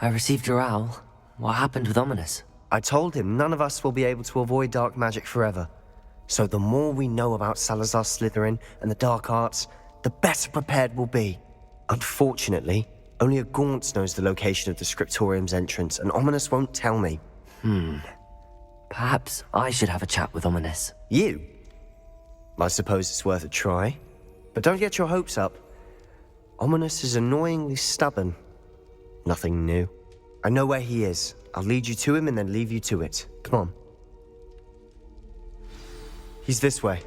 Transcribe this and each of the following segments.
I received your owl. What happened with Ominous? I told him none of us will be able to avoid dark magic forever. So the more we know about Salazar Slytherin and the dark arts, the better prepared we'll be. Unfortunately, only a Gaunt knows the location of the Scriptorium's entrance, and Ominous won't tell me. Perhaps I should have a chat with Ominous. You? I suppose it's worth a try. But don't get your hopes up. Ominous is annoyingly stubborn. Nothing new. I know where he is. I'll lead you to him and then leave you to it. Come on. He's this way.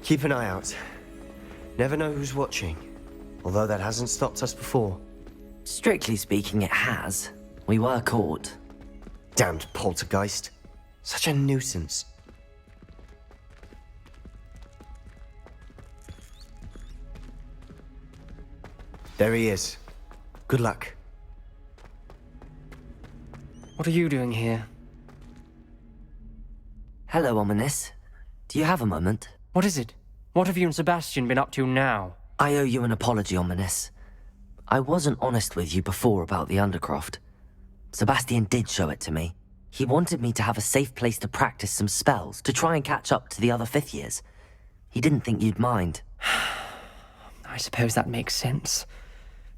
Keep an eye out. Never know who's watching. Although that hasn't stopped us before. Strictly speaking, it has. We were caught. Damned poltergeist. Such a nuisance. There he is. Good luck. What are you doing here? Hello, Ominous. Do you have a moment? What is it? What have you and Sebastian been up to now? I owe you an apology, Ominous. I wasn't honest with you before about the Undercroft. Sebastian did show it to me. He wanted me to have a safe place to practice some spells, to try and catch up to the other fifth years. He didn't think you'd mind. I suppose that makes sense.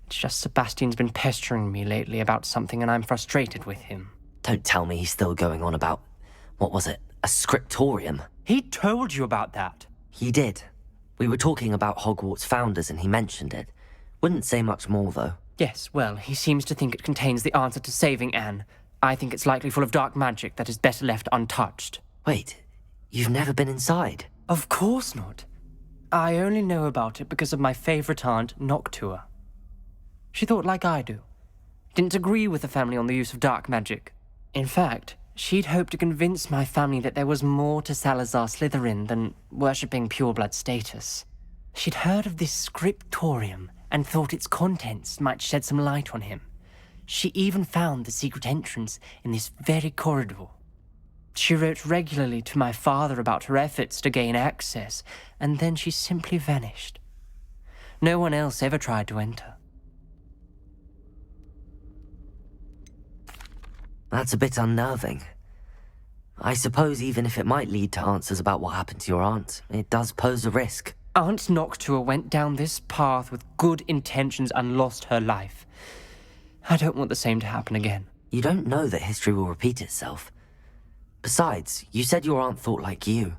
It's just Sebastian's been pestering me lately about something and I'm frustrated with him. Don't tell me he's still going on about, what was it, a scriptorium? He told you about that. He did. We were talking about Hogwarts founders and he mentioned it. Wouldn't say much more, though. Yes, well, he seems to think it contains the answer to saving Anne. I think it's likely full of dark magic that is better left untouched. Wait, you've never been inside? Of course not. I only know about it because of my favorite aunt, Noctua. She thought like I do. Didn't agree with the family on the use of dark magic. In fact, she'd hoped to convince my family that there was more to Salazar Slytherin than worshipping pureblood status. She'd heard of this scriptorium and thought its contents might shed some light on him. She even found the secret entrance in this very corridor. She wrote regularly to my father about her efforts to gain access, and then she simply vanished. No one else ever tried to enter. That's a bit unnerving. I suppose even if it might lead to answers about what happened to your aunt, it does pose a risk. Aunt Noctua went down this path with good intentions and lost her life. I don't want the same to happen again. You don't know that history will repeat itself. Besides, you said your aunt thought like you.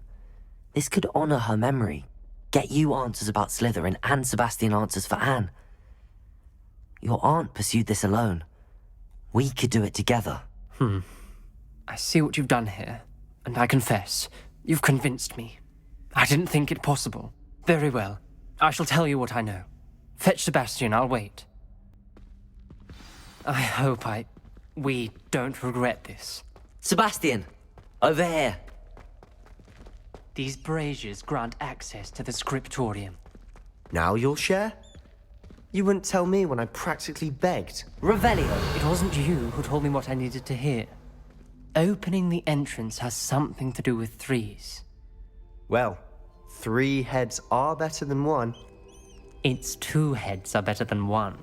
This could honor her memory, get you answers about Slytherin and Sebastian answers for Anne. Your aunt pursued this alone. We could do it together. I see what you've done here, and I confess, you've convinced me. I didn't think it possible. Very well. I shall tell you what I know. Fetch Sebastian, I'll wait. I hope we don't regret this. Sebastian! Over here! These braziers grant access to the scriptorium. Now you'll share? You wouldn't tell me when I practically begged. Revelio! It wasn't you who told me what I needed to hear. Opening the entrance has something to do with threes. Well, 3 heads are better than 1. Its 2 heads are better than 1.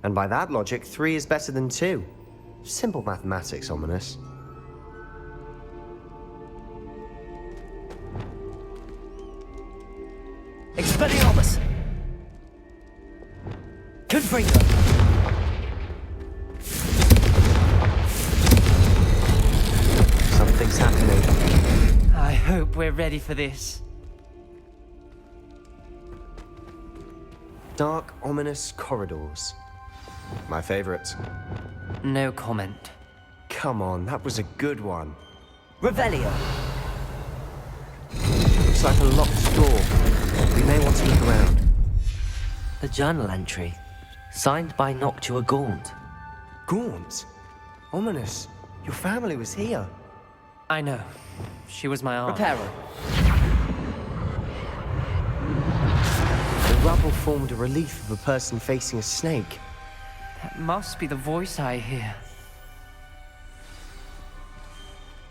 And by that logic, 3 is better than 2. Simple mathematics, Ominous. Expelliarmus! Confringo! Something's happening. I hope we're ready for this. Dark, ominous corridors. My favorite. No comment. Come on, that was a good one. Revelio! Looks like a locked door. We may want to look around. The journal entry. Signed by Noctua Gaunt. Gaunt? Ominous. Your family was here. I know. She was my aunt. Reparo. The rubble formed a relief of a person facing a snake. That must be the voice I hear.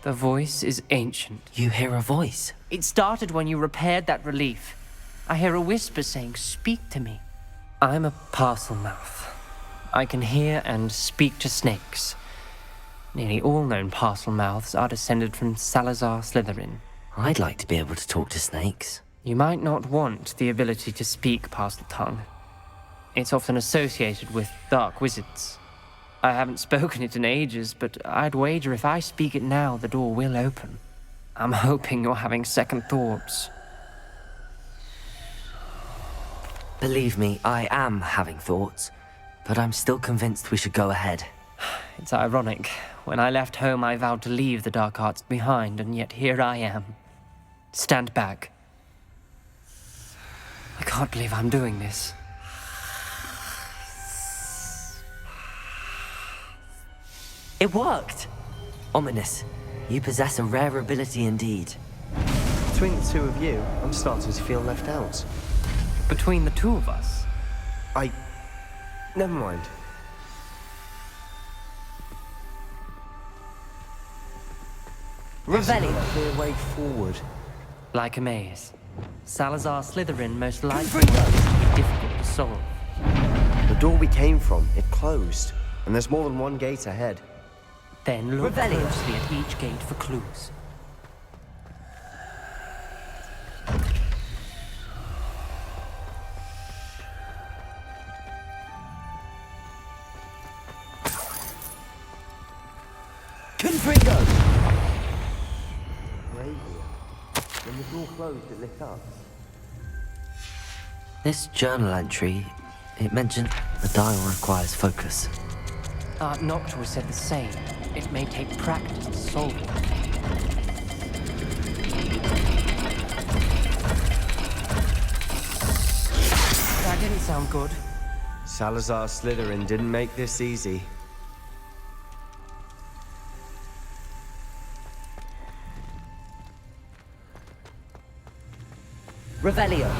The voice is ancient. You hear a voice. It started when you repaired that relief. I hear a whisper saying, "Speak to me." I'm a parcel mouth. I can hear and speak to snakes. Nearly all known parcel mouths are descended from Salazar Slytherin. I'd like to be able to talk to snakes. You might not want the ability to speak parcel tongue. It's often associated with dark wizards. I haven't spoken it in ages, but I'd wager if I speak it now, the door will open. I'm hoping you're having second thoughts. Believe me, I am having thoughts, but I'm still convinced we should go ahead. It's ironic. When I left home, I vowed to leave the dark arts behind, and yet here I am. Stand back. I can't believe I'm doing this. It worked! Ominous. You possess a rare ability indeed. Between the two of you, I'm starting to feel left out. Between the two of us? Never mind. Revelio. A clear way forward. Like a maze. Salazar Slytherin most likely wants to be difficult to solve. The door we came from, it closed. And there's more than one gate ahead. Then look Revelio. closely at each gate for clues. Confringo! When the door closed, it lit up. This journal entry, it mentioned the dial requires focus. Noctua said the same. It may take practice to solve it. That didn't sound good. Salazar Slytherin didn't make this easy. Revelio.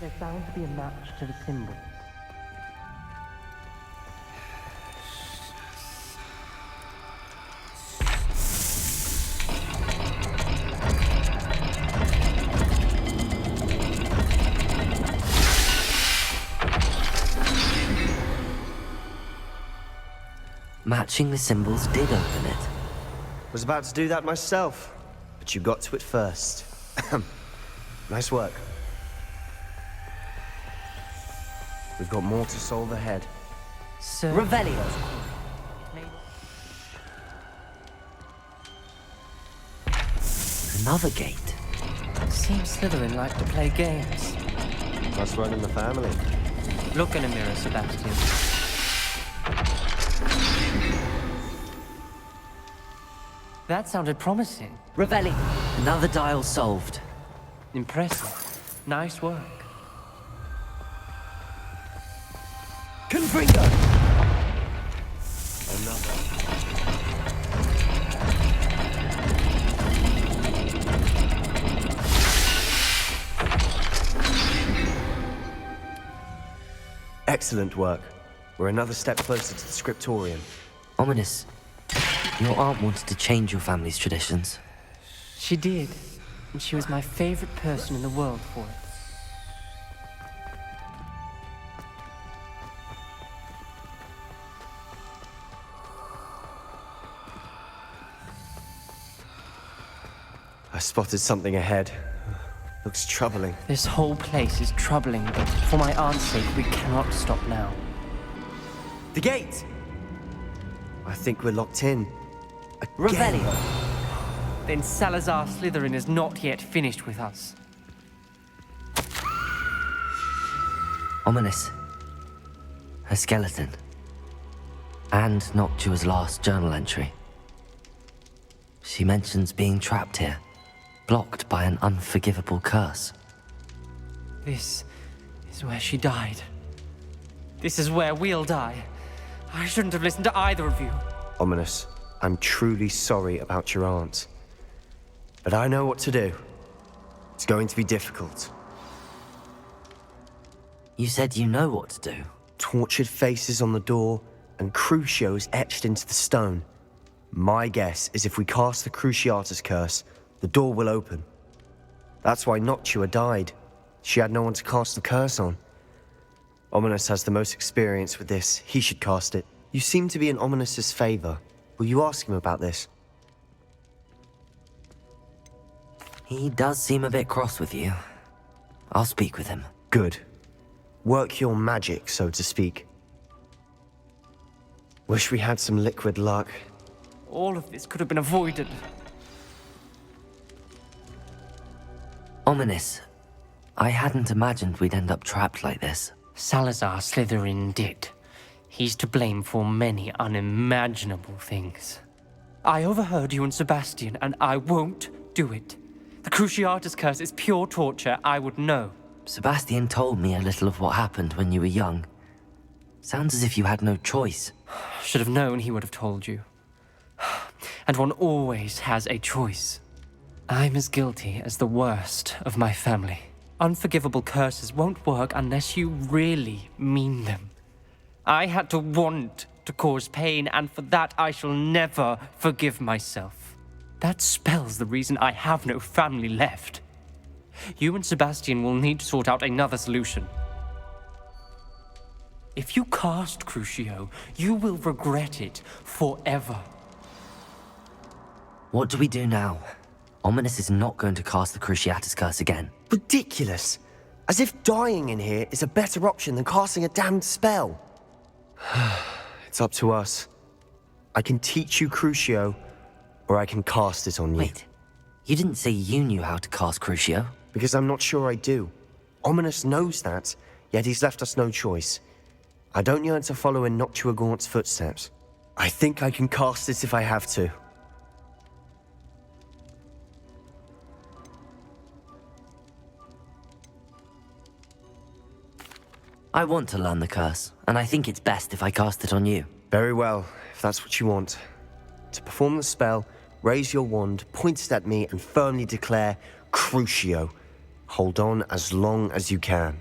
There's bound to be a match to the symbols. Matching the symbols did open it. Was about to do that myself, but you got to it first. Nice work. We've got more to solve ahead. Sir. Revelio. Another gate. Seems Slytherin like to play games. Must run in the family. Look in a mirror, Sebastian. That sounded promising. Revelio. Another dial solved. Impressive. Nice work. Confringo. Excellent work. We're another step closer to the scriptorium. Ominous. Your aunt wanted to change your family's traditions. She did. And she was my favorite person in the world for it. I spotted something ahead. Looks troubling. This whole place is troubling, but for my aunt's sake, we cannot stop now. The gate! I think we're locked in. Revelio. Then Salazar Slytherin is not yet finished with us. Ominous. Her skeleton. And Noctua's last journal entry. She mentions being trapped here, blocked by an unforgivable curse. This is where she died. This is where we'll die. I shouldn't have listened to either of you. Ominous, I'm truly sorry about your aunt. But I know what to do. It's going to be difficult. You said you know what to do. Tortured faces on the door and Crucios etched into the stone. My guess is if we cast the Cruciatus curse, the door will open. That's why Noctua died. She had no one to cast the curse on. Ominous has the most experience with this. He should cast it. You seem to be in Ominous's favor. Will you ask him about this? He does seem a bit cross with you. I'll speak with him. Good. Work your magic, so to speak. Wish we had some liquid luck. All of this could have been avoided. Ominous. I hadn't imagined we'd end up trapped like this. Salazar Slytherin did. He's to blame for many unimaginable things. I overheard you and Sebastian, and I won't do it. The Cruciatus curse is pure torture, I would know. Sebastian told me a little of what happened when you were young. Sounds as if you had no choice. Should have known he would have told you. And one always has a choice. I'm as guilty as the worst of my family. Unforgivable curses won't work unless you really mean them. I had to want to cause pain, and for that I shall never forgive myself. That spell's the reason I have no family left. You and Sebastian will need to sort out another solution. If you cast Crucio, you will regret it forever. What do we do now? Ominous is not going to cast the Cruciatus curse again. Ridiculous! As if dying in here is a better option than casting a damned spell. It's up to us. I can teach you Crucio, or I can cast it on you. Wait, you didn't say you knew how to cast Crucio? Because I'm not sure I do. Ominous knows that, yet he's left us no choice. I don't yearn to follow in Noctua Gaunt's footsteps. I think I can cast it if I have to. I want to learn the curse, and I think it's best if I cast it on you. Very well, if that's what you want. To perform the spell, raise your wand, point it at me, and firmly declare, Crucio. Hold on as long as you can.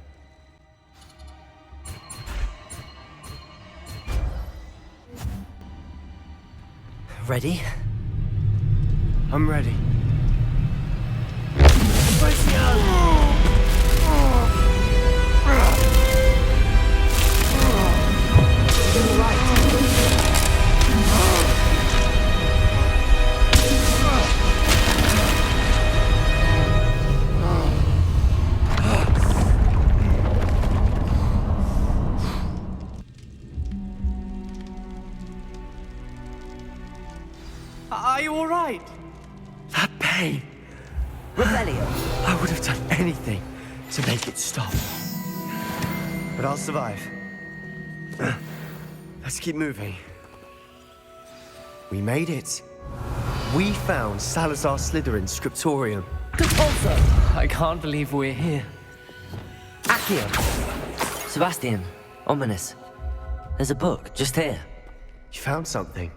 Ready? I'm ready. Are you all right? That pain! Rebellion! I would have done anything to make it stop. But I'll survive. Let's keep moving. We made it. We found Salazar Slytherin's scriptorium. I can't believe we're here. Accio! Sebastian, Ominous. There's a book, just here. You found something.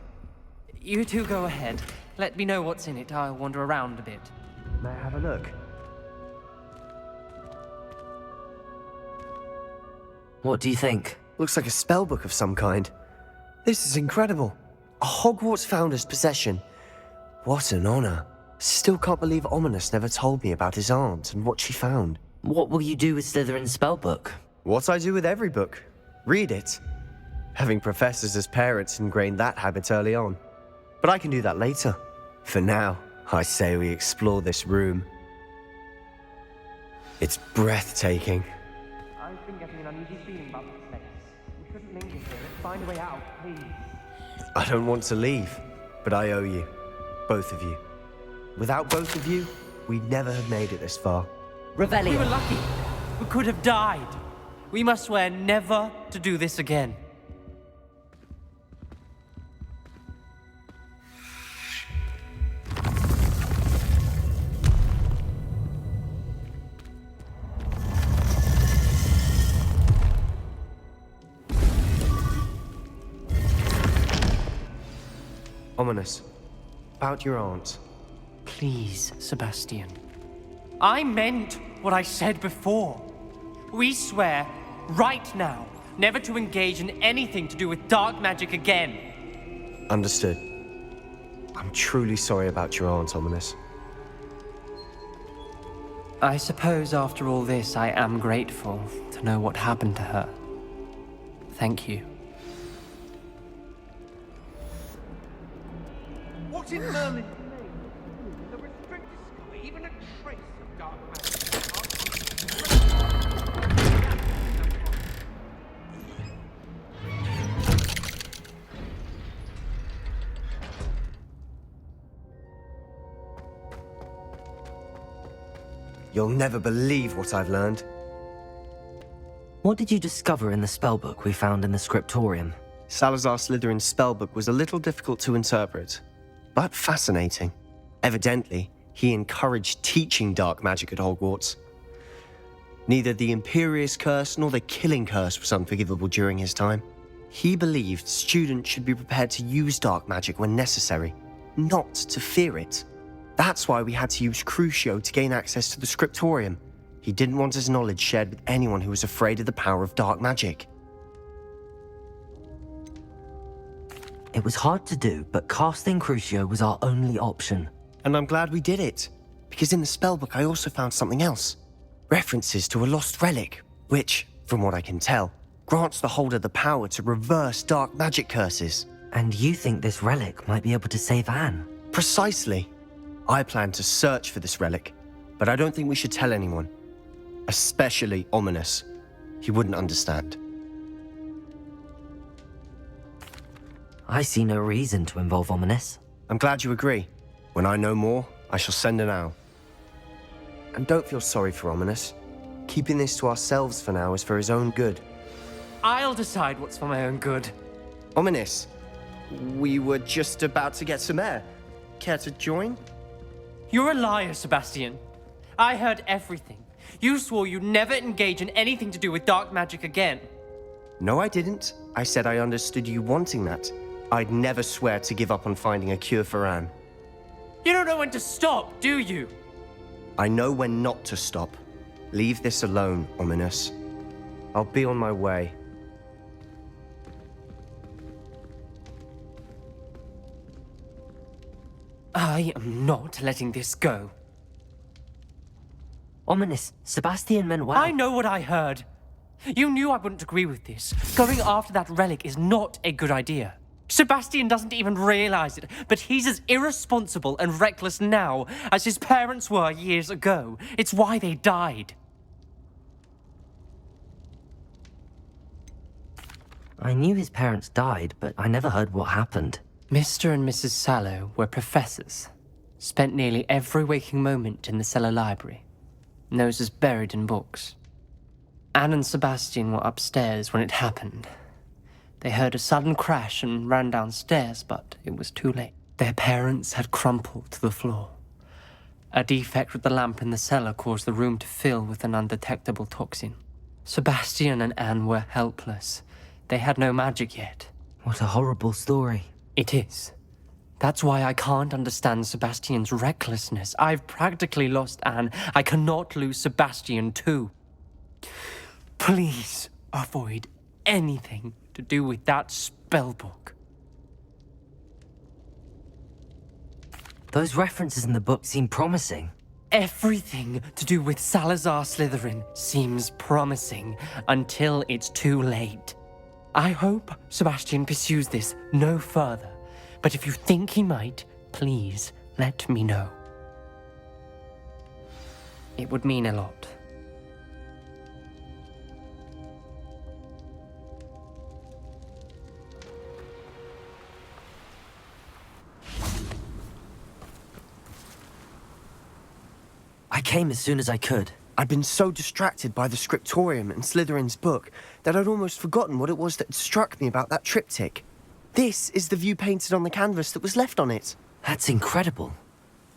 You two go ahead. Let me know what's in it. I'll wander around a bit. May I have a look? What do you think? Looks like a spell book of some kind. This is incredible. A Hogwarts founder's possession. What an honor. Still can't believe Ominous never told me about his aunt and what she found. What will you do with Slytherin's spellbook? What I do with every book. Read it. Having professors as parents ingrained that habit early on. But I can do that later. For now, I say we explore this room. It's breathtaking. I've been getting an uneasy feeling about this place. We shouldn't linger here. Let's find a way out, please. I don't want to leave, but I owe you. Both of you. Without both of you, we'd never have made it this far. We Rebellion! were lucky. We could have died. We must swear never to do this again. Ominous, about your aunt. Please, Sebastian. I meant what I said before. We swear, right now, never to engage in anything to do with dark magic again. Understood. I'm truly sorry about your aunt, Ominous. I suppose after all this, I am grateful to know what happened to her. Thank you. What in Merlin's name? The restricted school, even a trace of dark You'll never believe what I've learned. What did you discover in the spellbook we found in the scriptorium? Salazar Slytherin's spellbook was a little difficult to interpret, but fascinating. Evidently, he encouraged teaching dark magic at Hogwarts. Neither the Imperious Curse nor the Killing Curse was unforgivable during his time. He believed students should be prepared to use dark magic when necessary, not to fear it. That's why we had to use Crucio to gain access to the scriptorium. He didn't want his knowledge shared with anyone who was afraid of the power of dark magic. It was hard to do, but casting Crucio was our only option. And I'm glad we did it, because in the spellbook I also found something else. References to a lost relic, which, from what I can tell, grants the holder the power to reverse dark magic curses. And you think this relic might be able to save Anne? Precisely. I plan to search for this relic, but I don't think we should tell anyone. Especially Ominous. He wouldn't understand. I see no reason to involve Ominous. I'm glad you agree. When I know more, I shall send an owl. And don't feel sorry for Ominous. Keeping this to ourselves for now is for his own good. I'll decide what's for my own good. Ominous, we were just about to get some air. Care to join? You're a liar, Sebastian. I heard everything. You swore you'd never engage in anything to do with dark magic again. No, I didn't. I said I understood you wanting that. I'd never swear to give up on finding a cure for Anne. You don't know when to stop, do you? I know when not to stop. Leave this alone, Ominous. I'll be on my way. I am not letting this go. Ominous, Sebastian meant well. I know what I heard. You knew I wouldn't agree with this. Going after that relic is not a good idea. Sebastian doesn't even realize it, but he's as irresponsible and reckless now as his parents were years ago. It's why they died. I knew his parents died, but I never heard what happened. Mr. and Mrs. Sallow were professors. Spent nearly every waking moment in the cellar library. Noses buried in books. Anne and Sebastian were upstairs when it happened. They heard a sudden crash and ran downstairs, but it was too late. Their parents had crumpled to the floor. A defect with the lamp in the cellar caused the room to fill with an undetectable toxin. Sebastian and Anne were helpless. They had no magic yet. What a horrible story. It is. That's why I can't understand Sebastian's recklessness. I've practically lost Anne. I cannot lose Sebastian too. Please avoid anything to do with that spellbook. Those references in the book seem promising. Everything to do with Salazar Slytherin seems promising until it's too late. I hope Sebastian pursues this no further, but if you think he might, please let me know. It would mean a lot. I came as soon as I could. I'd been so distracted by the scriptorium and Slytherin's book that I'd almost forgotten what it was that had struck me about that triptych. This is the view painted on the canvas that was left on it. That's incredible.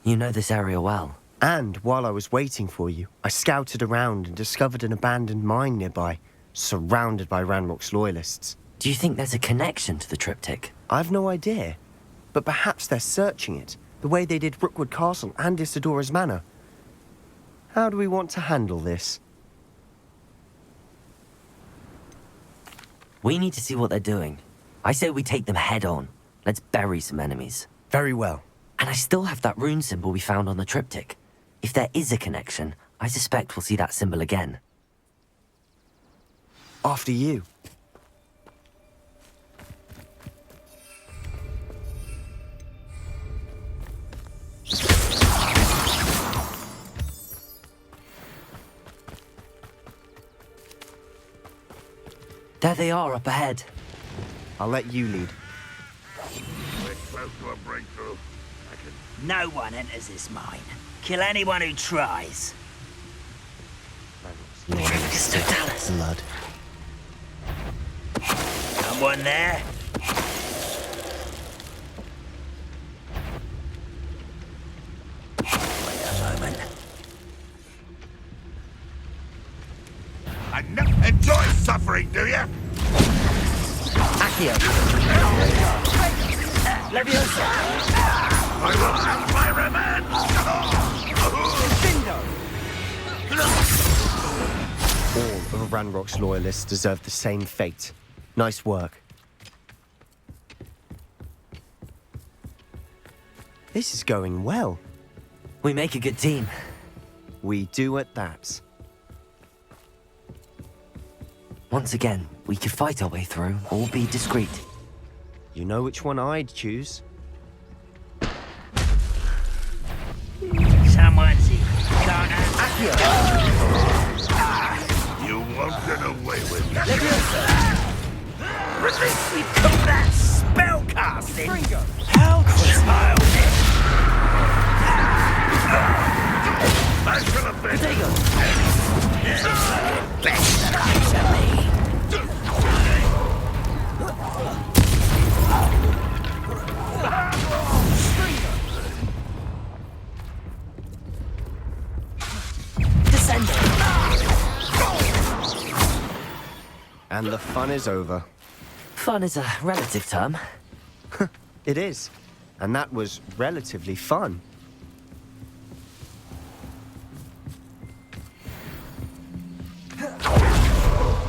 You know this area well. And while I was waiting for you, I scouted around and discovered an abandoned mine nearby, surrounded by Ranrock's loyalists. Do you think there's a connection to the triptych? I've no idea, but perhaps they're searching it, The way they did Rookwood Castle and Isidora's Manor. How do we want to handle this? We need to see what they're doing. I say we take them head on. Let's bury some enemies. Very well. And I still have that rune symbol we found on the triptych. If there is a connection, I suspect we'll see that symbol again. After you. There they are up ahead. I'll let you lead. We're close to a breakthrough. No one enters this mine. Kill anyone who tries. Blood. Someone there? Wait a moment. Enjoy suffering, do you? Accio! Leviosa! I will have my revenge! All of Ranrock's loyalists deserve the same fate. Nice work. This is going well. We make a good team. We do at that. Once again, we could fight our way through, or be discreet. You know which one I'd choose. Someone's here. Can't You won't get away with that. We call that spellcasting. How smiled it. I should have been. Best that to me. And the fun is over. Fun is a relative term. It is. And that was relatively fun.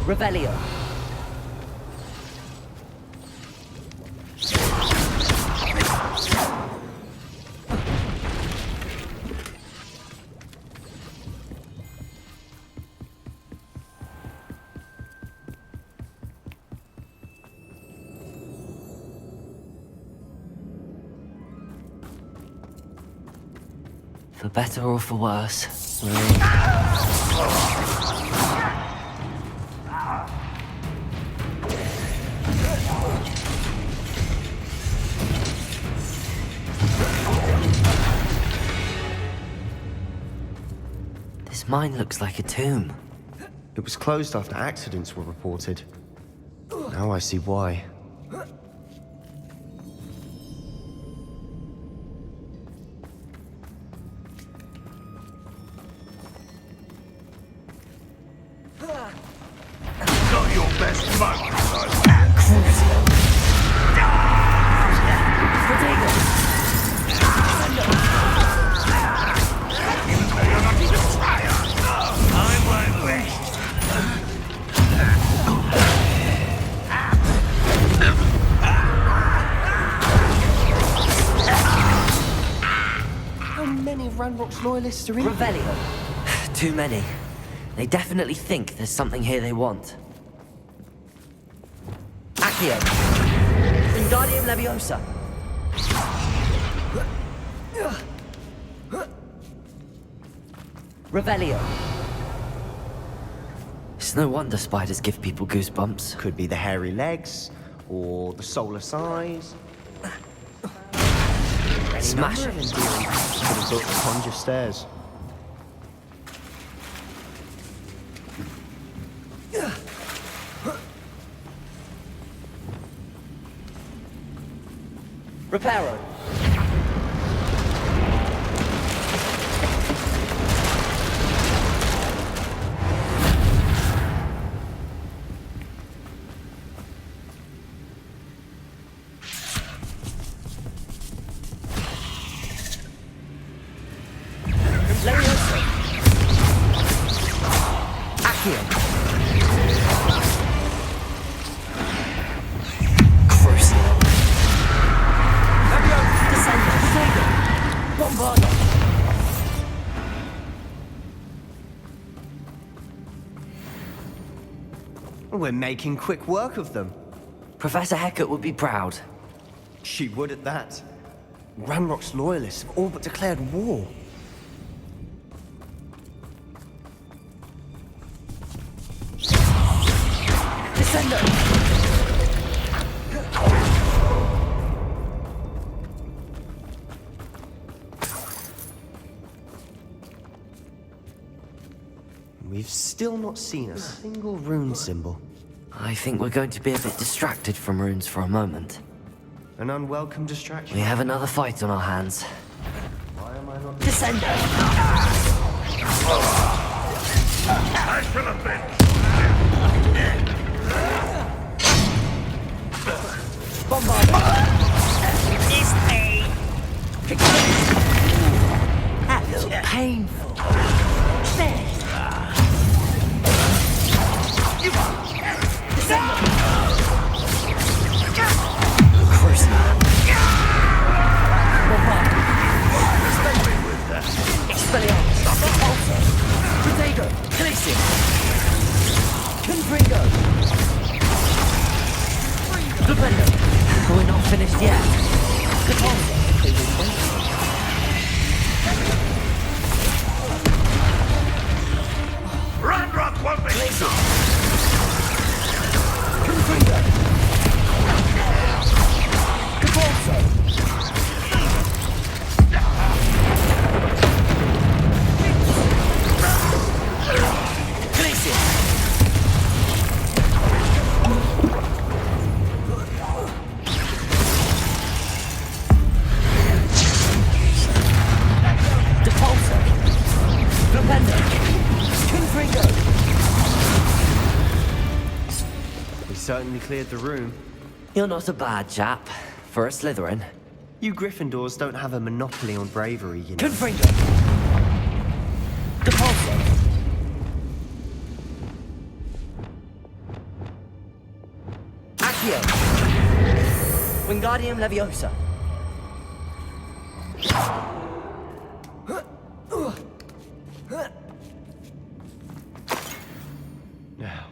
Revelio. For better or for worse. This mine looks like a tomb. It was closed after accidents were reported. Now I see why. Not your best moment, son. How many of Ranrock's loyalists are in? Revelio. Too many. They definitely think there's something here they want. Accio. Wingardium Leviosa. Revelio. It's no wonder spiders give people goosebumps. Could be the hairy legs, or the solar size. Smash it. Could have built the conjure stairs. Reparo. We're making quick work of them. Professor Hecat would be proud. She would at that. Ranrock's loyalists have all but declared war. We've still not seen a single rune symbol. I think we're going to be a bit distracted from runes for a moment. An unwelcome distraction. We have another fight on our hands. Why am I not... I should have been. This pain. Painful. We're not finished yet. Ranrock won't be We certainly cleared the room. You're not a bad chap for a Slytherin. You Gryffindors don't have a monopoly on bravery, you know. Confringo. Depulso. Accio. Wingardium Leviosa. Now,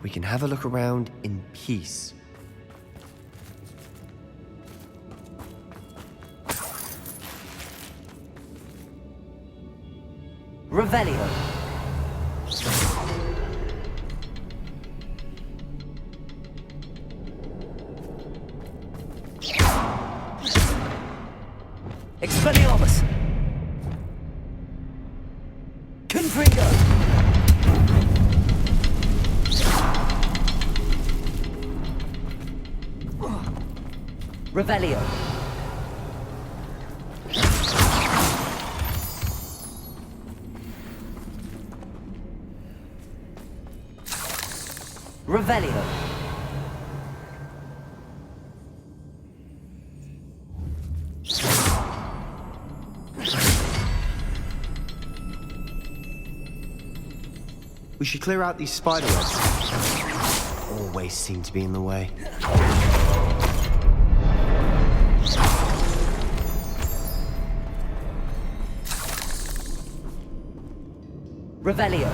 we can have a look around in peace. Revelio. Expelliarmus. Confringo. Revelio. Revelio. We should clear out these spider webs. Always seem to be in the way. Revelio.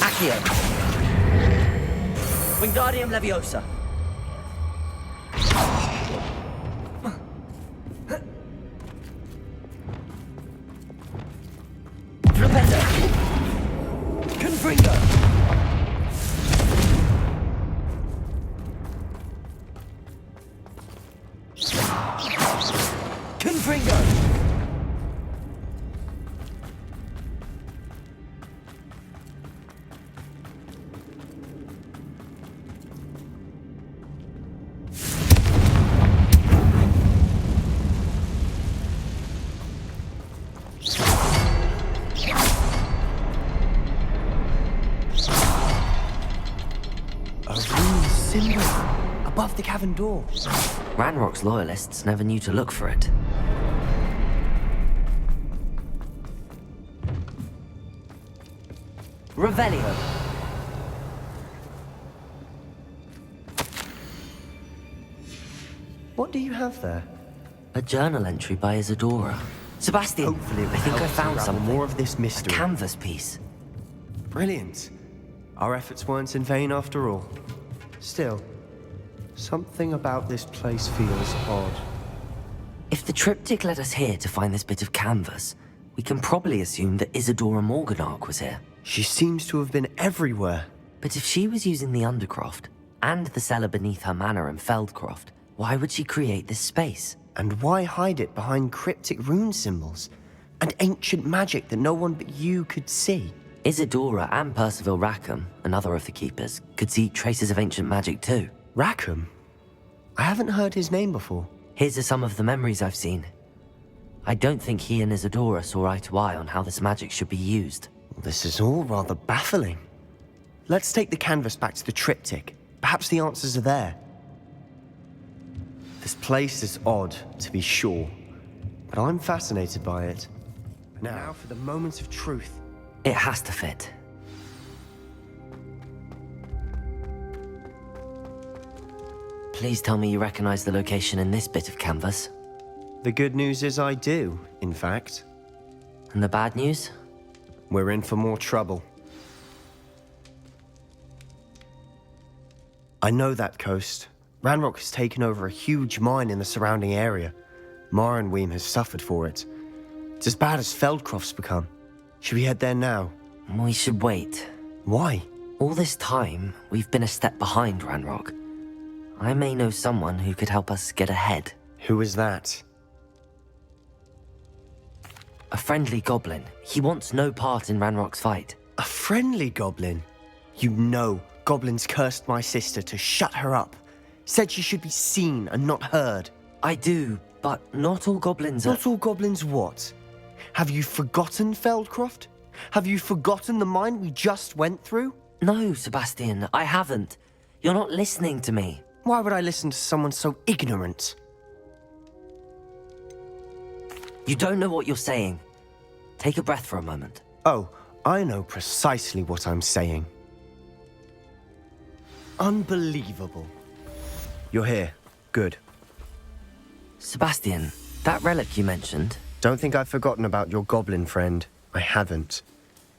Accio. Wingardium Leviosa. Flipendo. Confringo. Confringo. symbol above the cavern door. Ranrock's loyalists never knew to look for it. Revelio. What do you have there? A journal entry by Isadora. Sebastian, Hopefully it will I think help I us found unravel something. more of this A mystery. canvas piece. Brilliant. Our efforts weren't in vain after all. Still, something about this place feels odd. If the triptych led us here to find this bit of canvas, we can probably assume that Isadora Morganark was here. She seems to have been everywhere. But if she was using the Undercroft, and the cellar beneath her manor in Feldcroft, why would she create this space? And why hide it behind cryptic rune symbols and ancient magic that no one but you could see? Isadora and Percival Rackham, another of the keepers, could see traces of ancient magic too. Rackham? I haven't heard his name before. Here's some of the memories I've seen. I don't think he and Isadora saw eye to eye on how this magic should be used. This is all rather baffling. Let's take the canvas back to the triptych. Perhaps the answers are there. This place is odd, to be sure, but I'm fascinated by it. Now for the moment of truth. It has to fit. Please tell me you recognize the location in this bit of canvas. The good news is I do, in fact. And the bad news? We're in for more trouble. I know that coast. Ranrock has taken over a huge mine in the surrounding area. Marenweem has suffered for it. It's as bad as Feldcroft's become. Should we head there now? We should wait. Why? All this time, we've been a step behind Ranrock. I may know someone who could help us get ahead. Who is that? A friendly goblin. He wants no part in Ranrock's fight. A friendly goblin? You know, goblins cursed my sister to shut her up. Said she should be seen and not heard. I do, but not all goblins are... Not all goblins what? Have you forgotten Feldcroft? Have you forgotten the mine we just went through? No, Sebastian, I haven't. You're not listening to me. Why would I listen to someone so ignorant? You don't know what you're saying. Take a breath for a moment. Oh, I know precisely what I'm saying. Unbelievable. You're here. Good. Sebastian, that relic you mentioned... Don't think I've forgotten about your goblin friend. I haven't.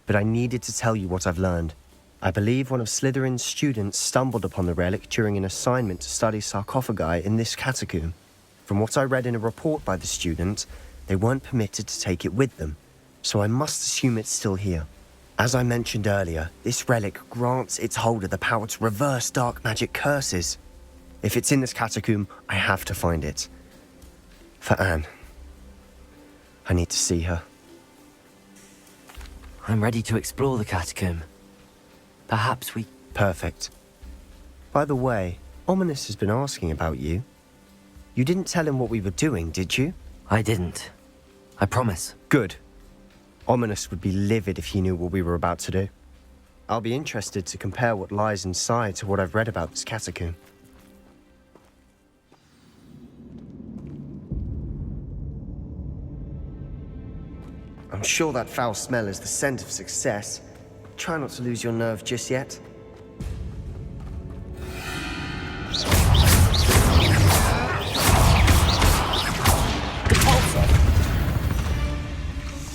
But I needed to tell you what I've learned. I believe one of Slytherin's students stumbled upon the relic during an assignment to study sarcophagi in this catacomb. From what I read in a report by the student, they weren't permitted to take it with them, so I must assume it's still here. As I mentioned earlier, this relic grants its holder the power to reverse dark magic curses. If it's in this catacomb, I have to find it. For Anne. I need to see her. I'm ready to explore the catacomb. Perhaps we... Perfect. By the way, Ominous has been asking about you. You didn't tell him what we were doing, did you? I didn't. I promise. Good. Ominous would be livid if he knew what we were about to do. I'll be interested to compare what lies inside to what I've read about this catacomb. I'm sure that foul smell is the scent of success. Try not to lose your nerve just yet.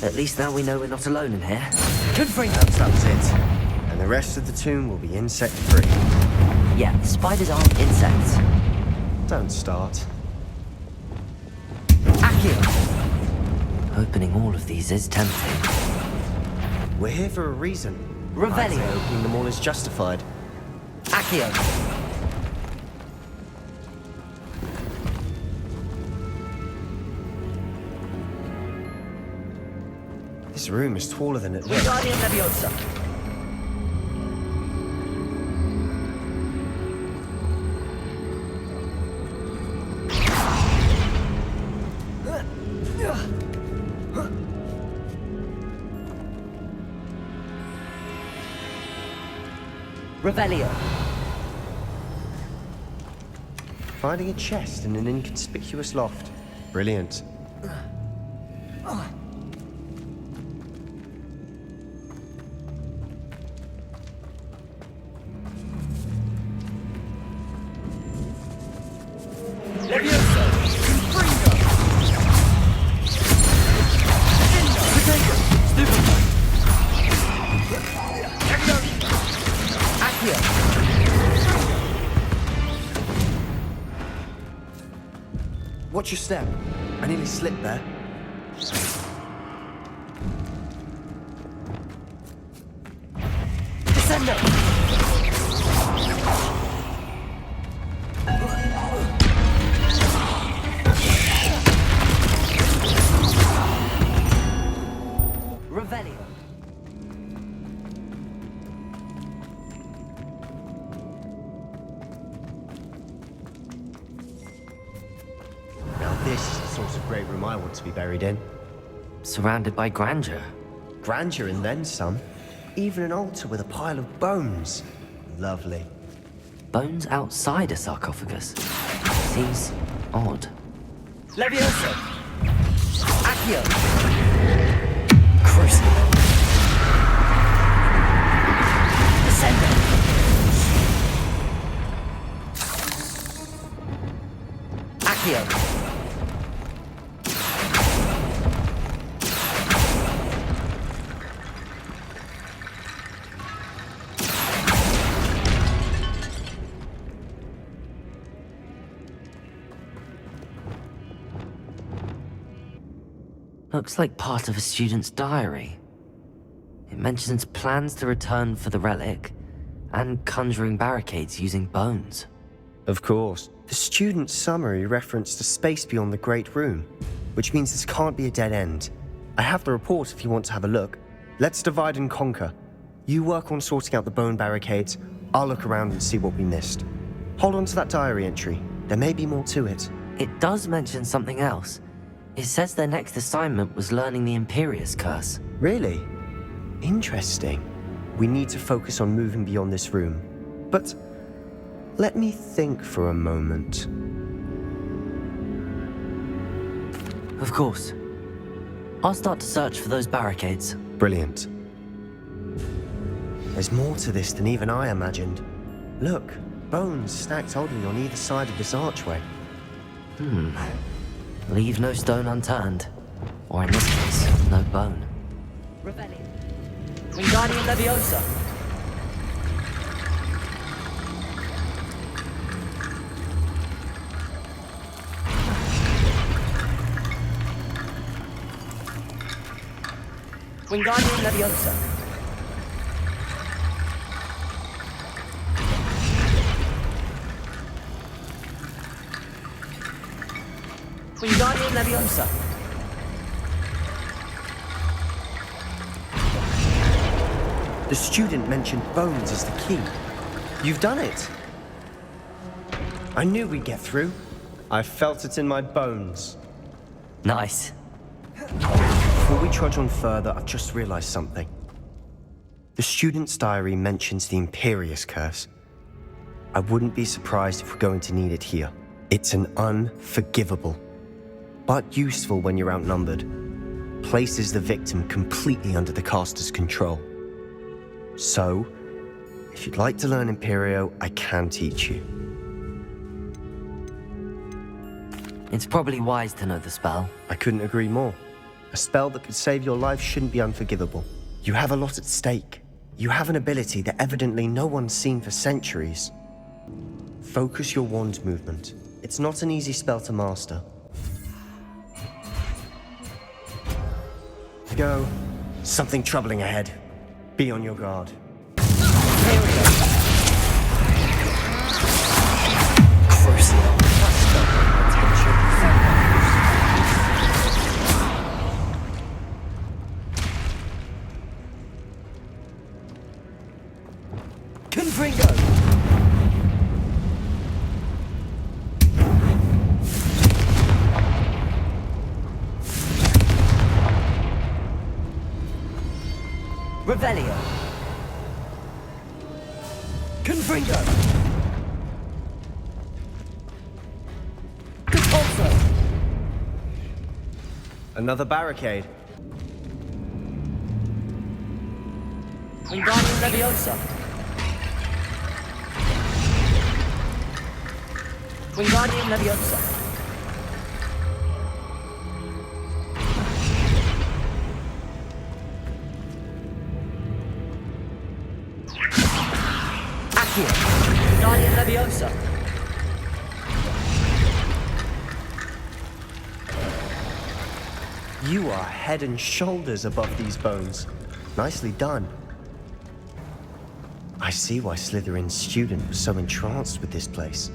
At least now we know we're not alone in here. That's it. And the rest of the tomb will be insect-free. Yeah, spiders aren't insects. Don't start. Accio! Opening all of these is tempting. We're here for a reason. Revelio. I'd say opening them all is justified. Accio! This room is taller than it looks. Wingardium Leviosa. Revelio. Finding a chest in an inconspicuous loft. Brilliant. Watch your step. I nearly slipped there. Descendo! Revelio. Now this is the sort of great room I want to be buried in. Surrounded by grandeur. Grandeur and then some. Even an altar with a pile of bones. Lovely. Bones outside a sarcophagus. Seems odd. Levioso! Accio! Crucio! Descendo! Accio! Looks like part of a student's diary. It mentions plans to return for the relic and conjuring barricades using bones. Of course. The student's summary referenced a space beyond the Great Room, which means this can't be a dead end. I have the report if you want to have a look. Let's divide and conquer. You work on sorting out the bone barricades. I'll look around and see what we missed. Hold on to that diary entry. There may be more to it. It does mention something else. It says their next assignment was learning the Imperious Curse. Really? Interesting. We need to focus on moving beyond this room. But let me think for a moment. Of course. I'll start to search for those barricades. Brilliant. There's more to this than even I imagined. Look, bones stacked oddly on either side of this archway. Leave no stone unturned. Or in this case, no bone. Revelio. Wingardium Leviosa! Wingardium Leviosa! Wingardium Leviosa! The student mentioned bones as the key. You've done it. I knew we'd get through. I felt it in my bones. Nice. Before we trudge on further, I've just realized something. The student's diary mentions the Imperious Curse. I wouldn't be surprised if we're going to need it here. It's an unforgivable, but useful when you're outnumbered. Places the victim completely under the caster's control. So, if you'd like to learn Imperio, I can teach you. It's probably wise to know the spell. I couldn't agree more. A spell that could save your life shouldn't be unforgivable. You have a lot at stake. You have an ability that evidently no one's seen for centuries. Focus your wand movement. It's not an easy spell to master. Go. Something troubling ahead. Be on your guard. Confringo! Revelio! Confringo! Another barricade. Wingardium Leviosa. Wingardium Leviosa. Accio. Wingardium Leviosa. You are head and shoulders above these bones. Nicely done. I see why Slytherin's student was so entranced with this place.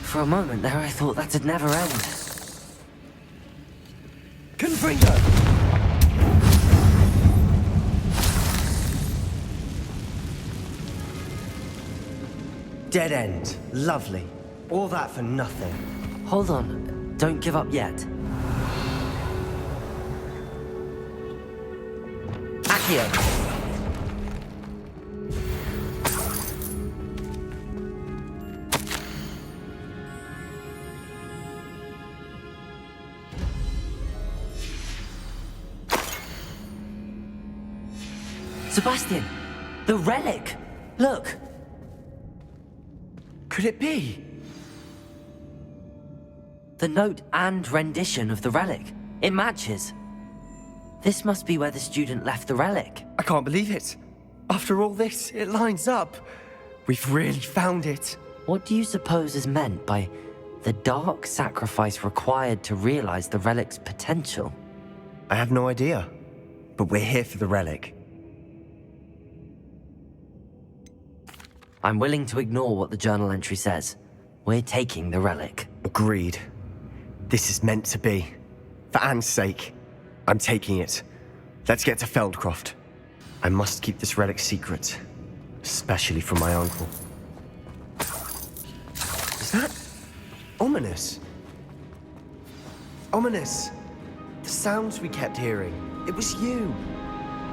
For a moment there, I thought that'd never end. Confringo! Dead end. Lovely. All that for nothing. Hold on, don't give up yet. Accio! Sebastian! The relic! Look! Could it be? The note and rendition of the relic. It matches. This must be where the student left the relic. I can't believe it. After all this, it lines up. We've really found it. What do you suppose is meant by the dark sacrifice required to realize the relic's potential? I have no idea. But we're here for the relic. I'm willing to ignore what the journal entry says. We're taking the relic. Agreed. This is meant to be. For Anne's sake, I'm taking it. Let's get to Feldcroft. I must keep this relic secret, especially from my uncle. Is that ominous? Ominous. The sounds we kept hearing. It was you.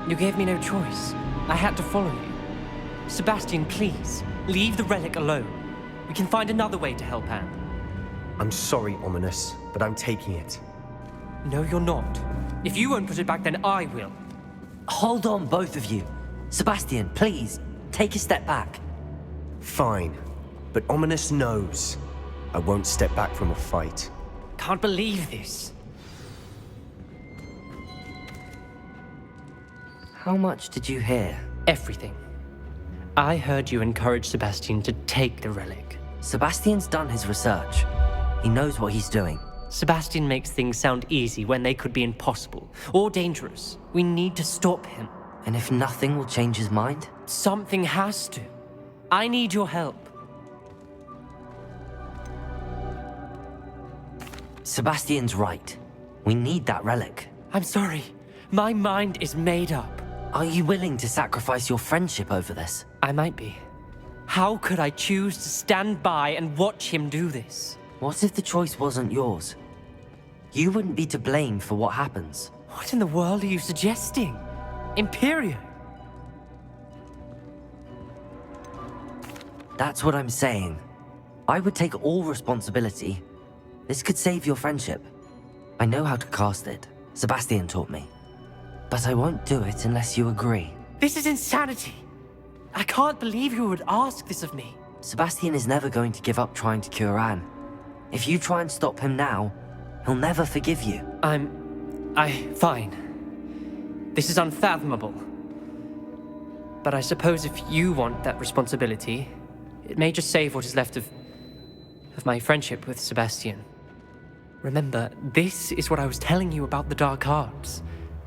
You gave me no choice. I had to follow you. Sebastian, please, leave the relic alone. We can find another way to help Anne. I'm sorry, Ominous, but I'm taking it. No, you're not. If you won't put it back, then I will. Hold on, both of you. Sebastian, please, take a step back. Fine, but Ominous knows I won't step back from a fight. Can't believe this. How much did you hear? Everything. I heard you encourage Sebastian to take the relic. Sebastian's done his research. He knows what he's doing. Sebastian makes things sound easy when they could be impossible or dangerous. We need to stop him. And if nothing will change his mind? Something has to. I need your help. Sebastian's right. We need that relic. I'm sorry. My mind is made up. Are you willing to sacrifice your friendship over this? I might be. How could I choose to stand by and watch him do this? What if the choice wasn't yours? You wouldn't be to blame for what happens. What in the world are you suggesting? Imperio? That's what I'm saying. I would take all responsibility. This could save your friendship. I know how to cast it. Sebastian taught me. But I won't do it unless you agree. This is insanity. I can't believe you would ask this of me. Sebastian is never going to give up trying to cure Anne. If you try and stop him now, he'll never forgive you. Fine. This is unfathomable. But I suppose if you want that responsibility, it may just save what is left of my friendship with Sebastian. Remember, this is what I was telling you about the dark arts.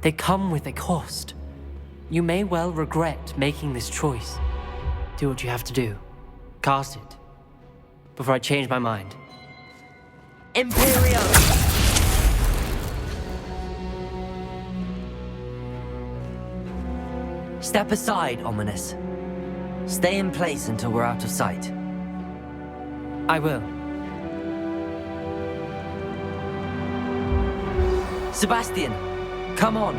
They come with a cost. You may well regret making this choice. Do what you have to do. Cast it. Before I change my mind. Imperial! Step aside, Ominous. Stay in place until we're out of sight. I will. Sebastian, come on.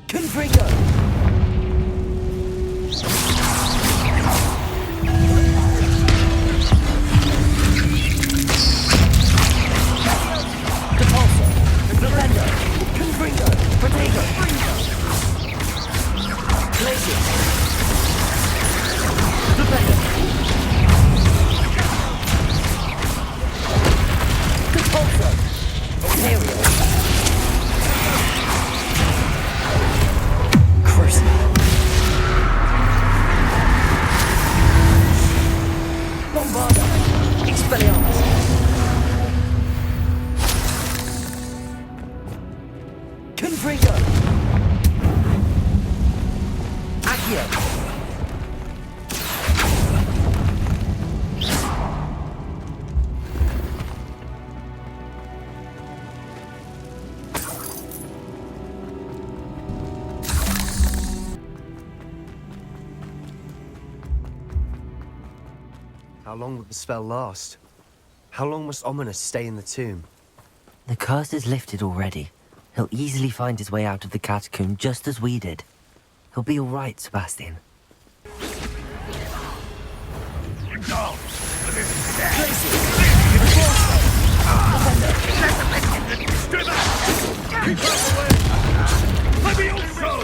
Confringo! Depulso! Defender! Confringo! Protego! Glacier! Defender! Depulso! Ontario! Crucible! Bombarda! Expelliarmus! Confringo! Accio! How long will the spell last? How long must Ominous stay in the tomb? The curse is lifted already. He'll easily find his way out of the catacomb just as we did. He'll be all right, Sebastian. No! Let me also!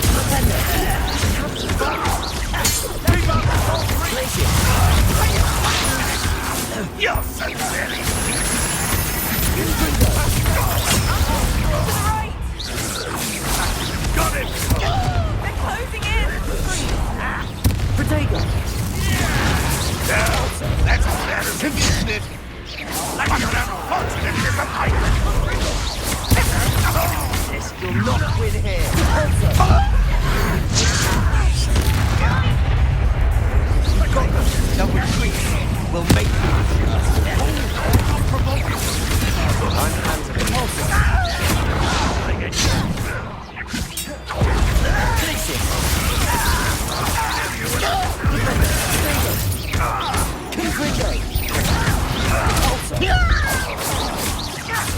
You're so silly! Got it! They're closing in! Protego! Now, that's better than it. Like an unfortunate disappointment! This will not win here. Double tweet will make you. I'm hands of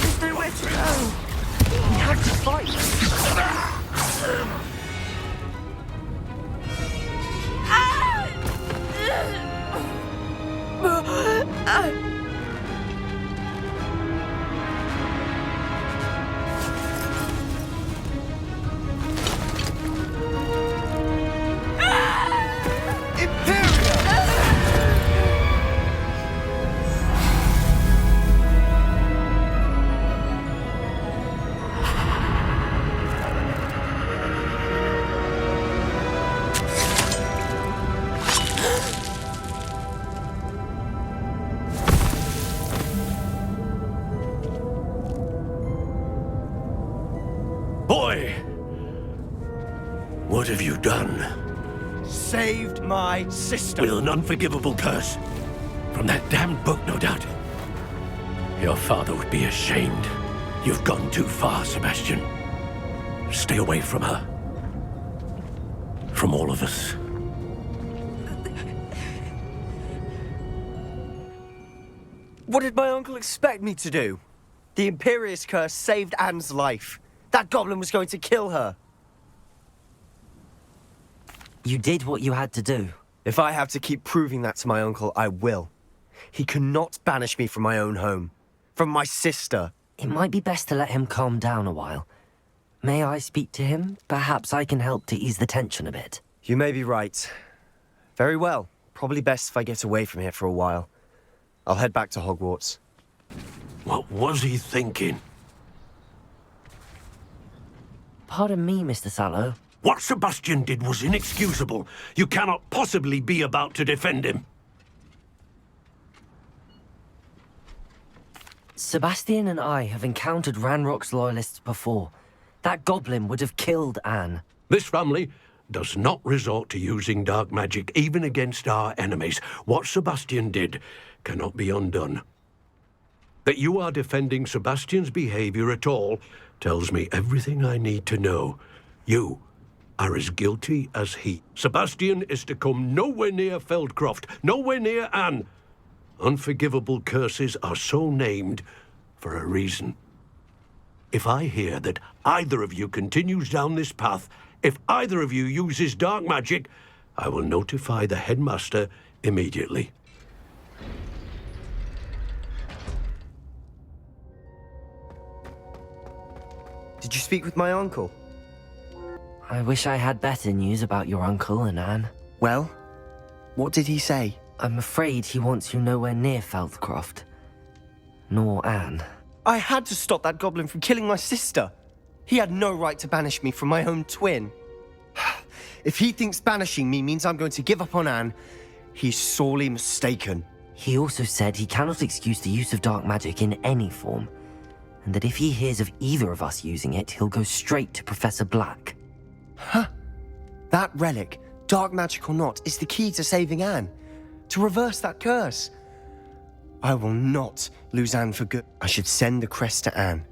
There's nowhere to go. We have to fight. Boy! What have you done? Saved my sister. With an unforgivable curse. From that damned book, no doubt. Your father would be ashamed. You've gone too far, Sebastian. Stay away from her. From all of us. What did my uncle expect me to do? The Imperious curse saved Anne's life. That goblin was going to kill her. You did what you had to do. If I have to keep proving that to my uncle, I will. He cannot banish me from my own home. From my sister. It might be best to let him calm down a while. May I speak to him? Perhaps I can help to ease the tension a bit. You may be right. Very well. Probably best if I get away from here for a while. I'll head back to Hogwarts. What was he thinking? Pardon me, Mr. Sallow. What Sebastian did was inexcusable. You cannot possibly be about to defend him. Sebastian and I have encountered Ranrock's loyalists before. That goblin would have killed Anne. This family does not resort to using dark magic even against our enemies. What Sebastian did cannot be undone. That you are defending Sebastian's behavior at all tells me everything I need to know. You are as guilty as he. Sebastian is to come nowhere near Feldcroft, nowhere near Anne. Unforgivable curses are so named for a reason. If I hear that either of you continues down this path, if either of you uses dark magic, I will notify the headmaster immediately. Did you speak with my uncle? I wish I had better news about your uncle and Anne. Well, what did he say? I'm afraid he wants you nowhere near Feldcroft. Nor Anne. I had to stop that goblin from killing my sister. He had no right to banish me from my own twin. If he thinks banishing me means I'm going to give up on Anne, he's sorely mistaken. He also said he cannot excuse the use of dark magic in any form, and that if he hears of either of us using it, he'll go straight to Professor Black. Huh? That relic, dark magic or not, is the key to saving Anne. To reverse that curse. I will not lose Anne for good. I should send the crest to Anne.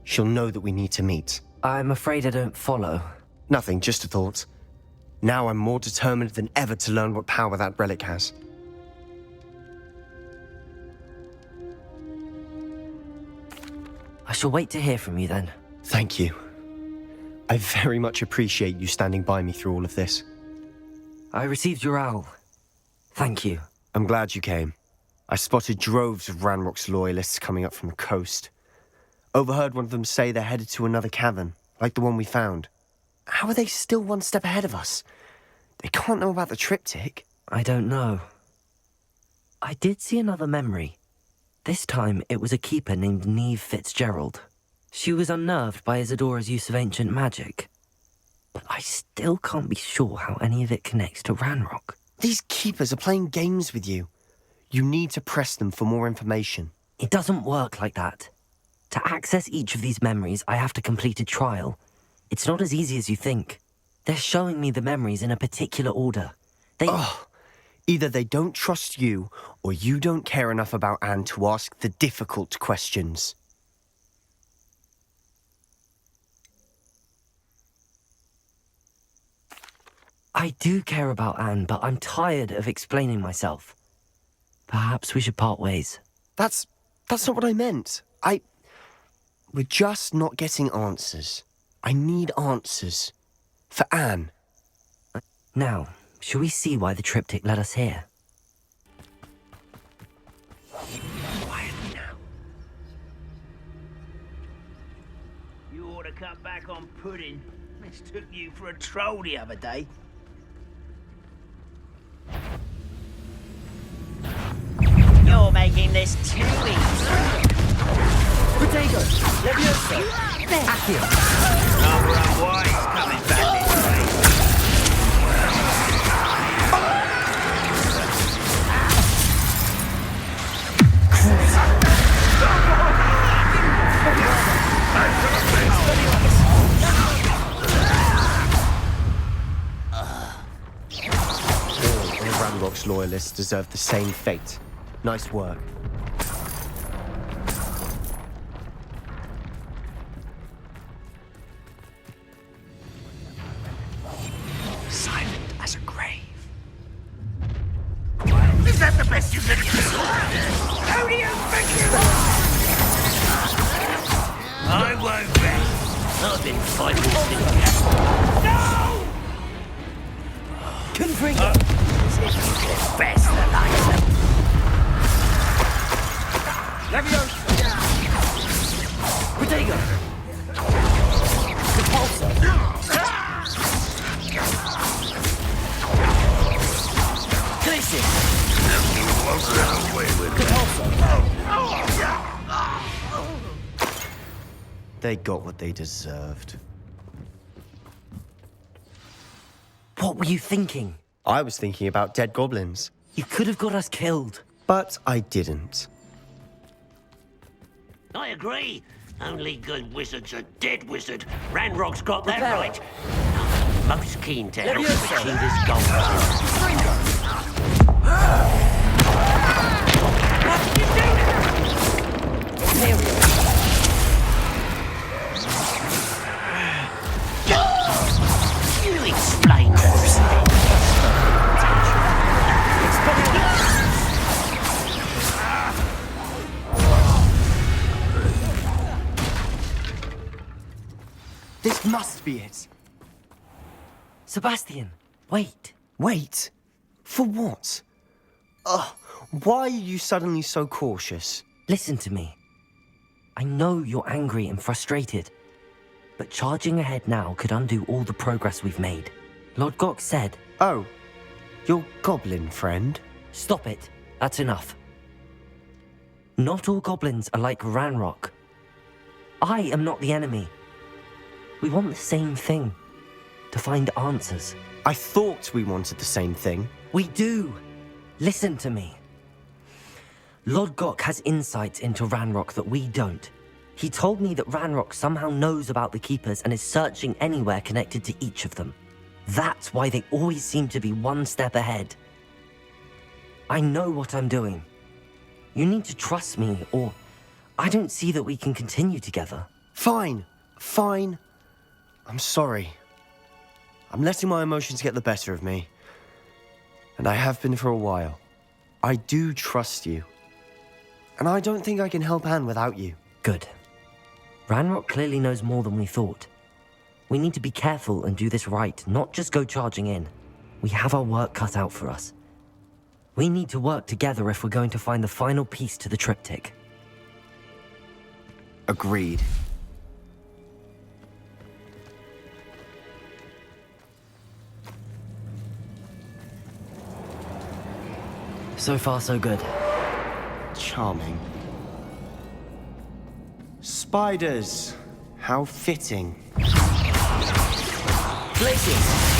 She'll know that we need to meet. I'm afraid I don't follow. Nothing, just a thought. Now I'm more determined than ever to learn what power that relic has. I shall wait to hear from you then. Thank you. I very much appreciate you standing by me through all of this. I received your owl. Thank you. I'm glad you came. I spotted droves of Ranrock's loyalists coming up from the coast. Overheard one of them say they're headed to another cavern, like the one we found. How are they still one step ahead of us? They can't know about the triptych. I don't know. I did see another memory. This time it was a keeper named Neve Fitzgerald. She was unnerved by Isadora's use of ancient magic. But I still can't be sure how any of it connects to Ranrock. These keepers are playing games with you. You need to press them for more information. It doesn't work like that. To access each of these memories, I have to complete a trial. It's not as easy as you think. They're showing me the memories in a particular order. Either they don't trust you, or you don't care enough about Anne to ask the difficult questions. I do care about Anne, but I'm tired of explaining myself. Perhaps we should part ways. That's not what I meant. We're just not getting answers. I need answers. For Anne. Now, shall we see why the triptych led us here? Quietly now. You ought to cut back on pudding. Mistook you for a troll the other day. You're making this too easy. Potato! Levioso! Accio! Number unwise coming back this way. All of Ranrock's loyalists deserve the same fate. Nice work. Silent as a grave. Is that the best you can do? How do you think you are? I won't rest. I've been fighting this. No! Confringo! Best the lights. Levioso! Potato! Repulsor! Glacier! You won't run away with They got what they deserved. What were you thinking? I was thinking about dead goblins, You could have got us killed. but I didn't. I agree. Only good wizards are dead wizard. Ranrock's got that Repel. right. I'm most keen to help achieve his goals. You explain that. This must be it. Sebastian, wait. Wait. For what? Why are you suddenly so cautious? Listen to me. I know you're angry and frustrated, but charging ahead now could undo all the progress we've made. Lord Gok said... Oh, your goblin friend? Stop it. That's enough. Not all goblins are like Ranrock. I am not the enemy. We want the same thing. To find answers. I thought we wanted the same thing. We do. Listen to me. Lord Gok has insights into Ranrock that we don't. He told me that Ranrock somehow knows about the Keepers and is searching anywhere connected to each of them. That's why they always seem to be one step ahead. I know what I'm doing. You need to trust me, or I don't see that we can continue together. Fine. Fine. I'm sorry. I'm letting my emotions get the better of me. And I have been for a while. I do trust you. And I don't think I can help Anne without you. Good. Ranrock clearly knows more than we thought. We need to be careful and do this right, not just go charging in. We have our work cut out for us. We need to work together if we're going to find the final piece to the triptych. Agreed. So far, so good. Charming. Spiders. How fitting. Places!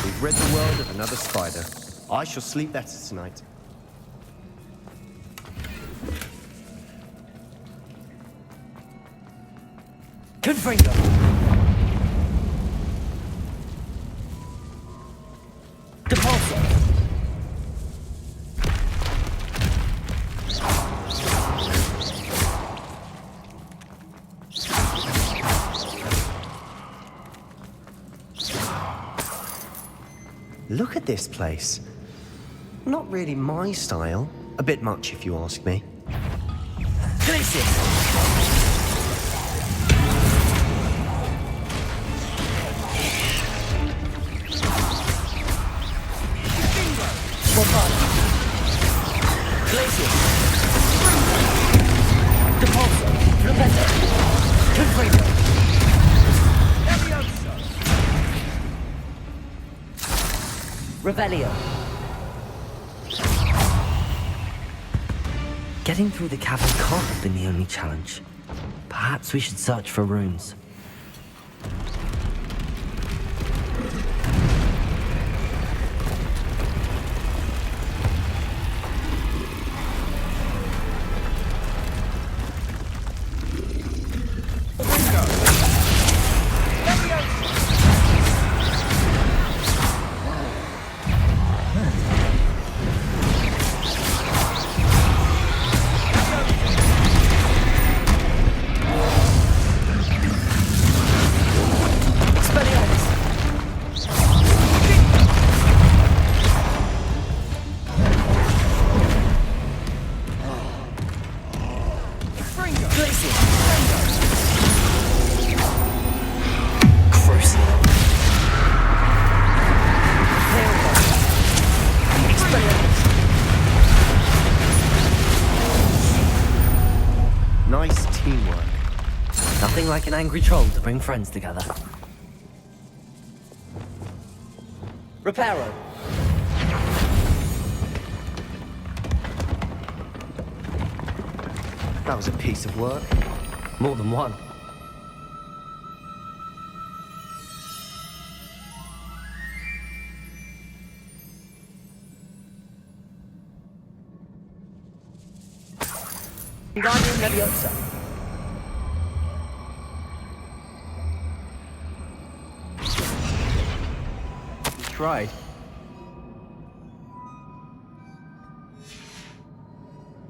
We've rid the world of another spider. I shall sleep better tonight. Confringo! Depulso! Look at this place. Not really my style. A bit much, if you ask me. Revelio. Getting through the cavern can't have been the only challenge. Perhaps we should search for runes. Nice teamwork. Nothing like an angry troll to bring friends together. Reparo. That was a piece of work. More than one. Guardian Leviosa. You tried.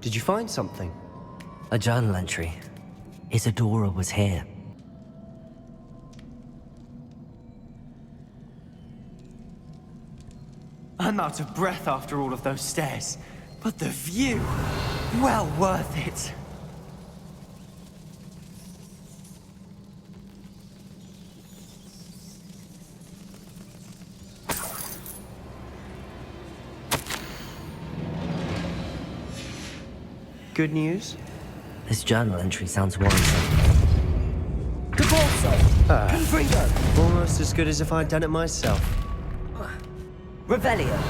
Did you find something? A journal entry. Isadora was here. I'm out of breath after all of those stairs. But the view, well worth it. Good news? This journal entry sounds worrisome. Almost as good as if I'd done it myself. Revelio.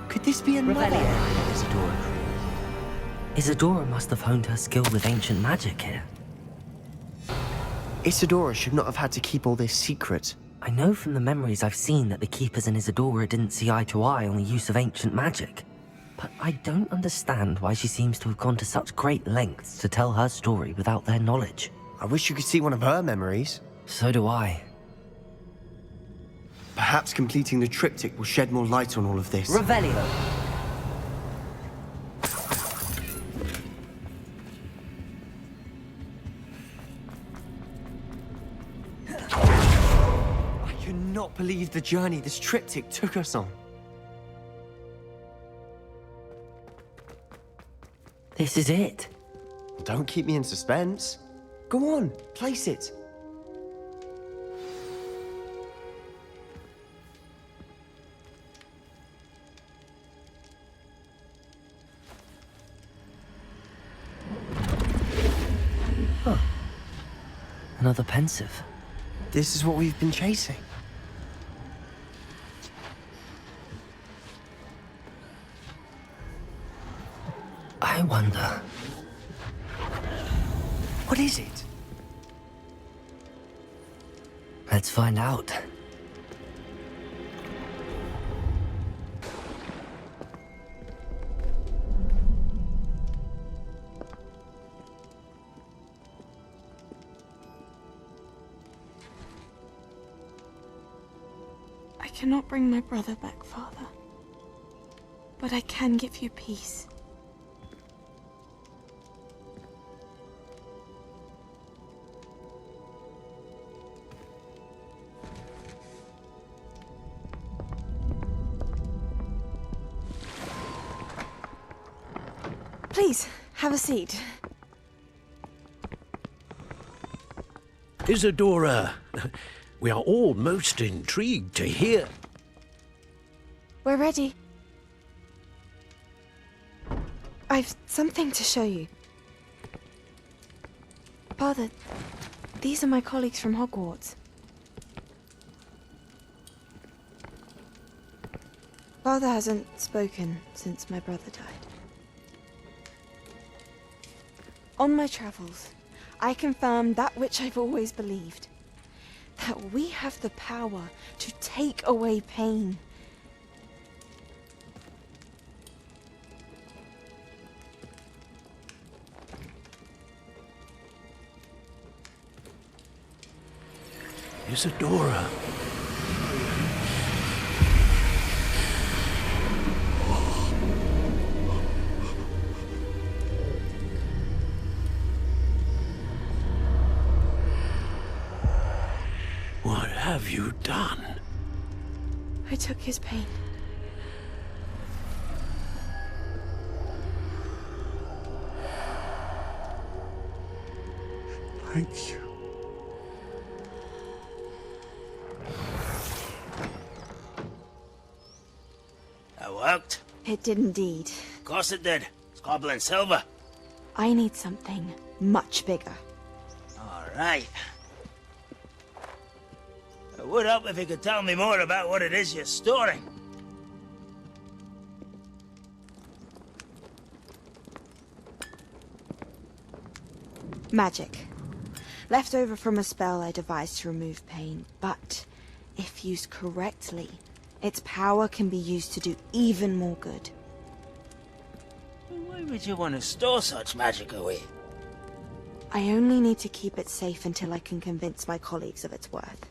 Could this be another area Isadora created? Isadora must have honed her skill with ancient magic here. Isadora should not have had to keep all this secret. I know from the memories I've seen that the Keepers and Isadora didn't see eye to eye on the use of ancient magic. But I don't understand why she seems to have gone to such great lengths to tell her story without their knowledge. I wish you could see one of her memories. So do I. Perhaps completing the triptych will shed more light on all of this. Revelio. I cannot believe the journey this triptych took us on. This is it. Don't keep me in suspense. Go on, place it. Another pensive. This is what we've been chasing. I wonder. What is it? Let's find out. I cannot bring my brother back, Father. But I can give you peace. Please, have a seat. Isadora, we are all most intrigued to hear. We're ready. I've something to show you. Father, these are my colleagues from Hogwarts. Father hasn't spoken since my brother died. On my travels, I confirmed that which I've always believed. That we have the power to take away pain. Isadora. What have you done? I took his pain. Thank you. That worked. It did indeed. Of course it did. It's copper and silver. I need something much bigger. All right. It would help if you could tell me more about what it is you're storing. Magic. Left over from a spell I devised to remove pain, but if used correctly, its power can be used to do even more good. Why would you want to store such magic away? I only need to keep it safe until I can convince my colleagues of its worth.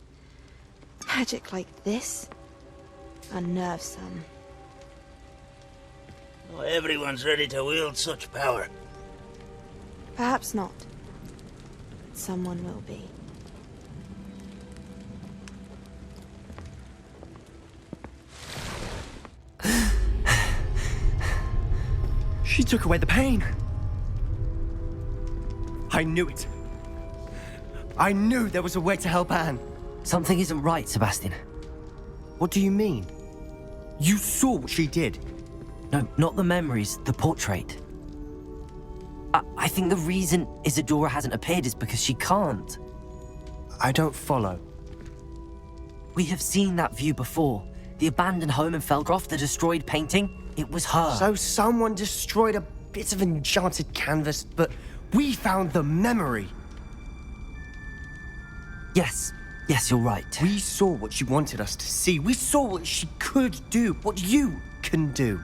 Magic like this unnerves some. Not everyone's ready to wield such power. Perhaps not. But someone will be. She took away the pain. I knew it. I knew there was a way to help Anne. Something isn't right, Sebastian. What do you mean? You saw what she did. No, not the memories, the portrait. I think the reason Isadora hasn't appeared is because she can't. I don't follow. We have seen that view before. The abandoned home in Feldcroft, the destroyed painting, it was her. So someone destroyed a bit of enchanted canvas, but we found the memory. Yes, you're right. We saw what she wanted us to see. We saw what she could do, what you can do.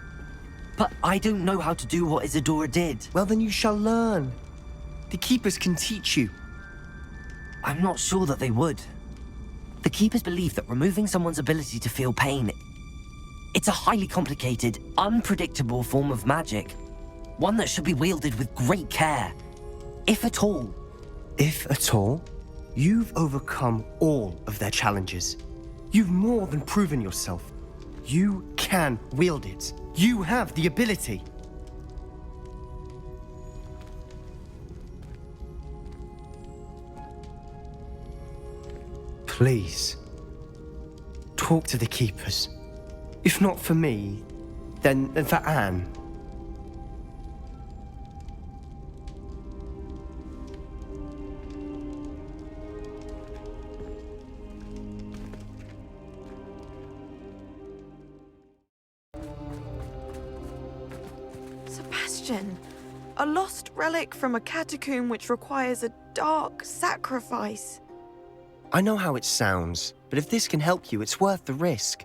But I don't know how to do what Isadora did. Well, then you shall learn. The Keepers can teach you. I'm not sure that they would. The Keepers believe that removing someone's ability to feel pain, it's a highly complicated, unpredictable form of magic. One that should be wielded with great care, if at all. If at all, you've overcome all of their challenges. You've more than proven yourself. You can wield it. You have the ability. Please, talk to the Keepers. If not for me, then for Anne. Sebastian, a lost relic from a catacomb which requires a dark sacrifice. I know how it sounds, but if this can help you, it's worth the risk.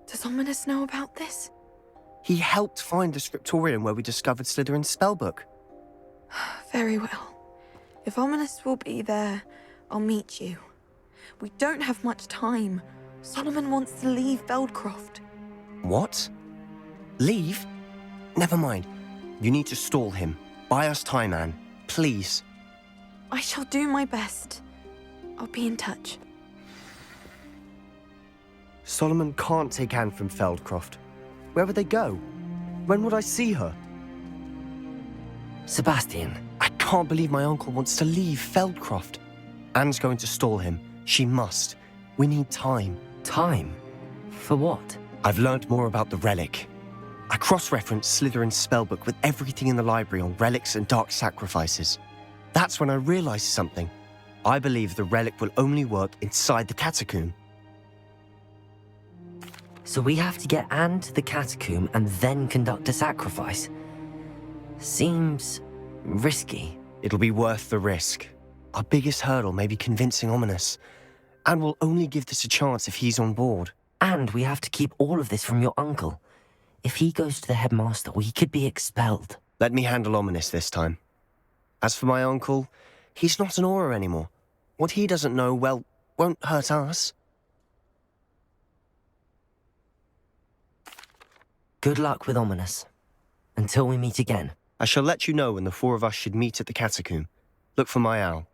Does Ominous know about this? He helped find the scriptorium where we discovered Slytherin's spellbook. Very well. If Ominous will be there, I'll meet you. We don't have much time. Solomon wants to leave Feldcroft. What? Leave? Never mind. You need to stall him. Buy us time, Anne. Please. I shall do my best. I'll be in touch. Solomon can't take Anne from Feldcroft. Where would they go? When would I see her? Sebastian. I can't believe my uncle wants to leave Feldcroft. Anne's going to stall him. She must. We need time. Time? For what? I've learned more about the relic. I cross-referenced Slytherin's spellbook with everything in the library on relics and dark sacrifices. That's when I realized something. I believe the relic will only work inside the catacomb. So we have to get Anne to the catacomb and then conduct a sacrifice? Seems risky. It'll be worth the risk. Our biggest hurdle may be convincing Ominous. And we'll only give this a chance if he's on board. And we have to keep all of this from your uncle. If he goes to the headmaster, we could be expelled. Let me handle Ominous this time. As for my uncle, he's not an Auror anymore. What he doesn't know, well, won't hurt us. Good luck with Ominous. Until we meet again. I shall let you know when the four of us should meet at the catacomb. Look for my owl.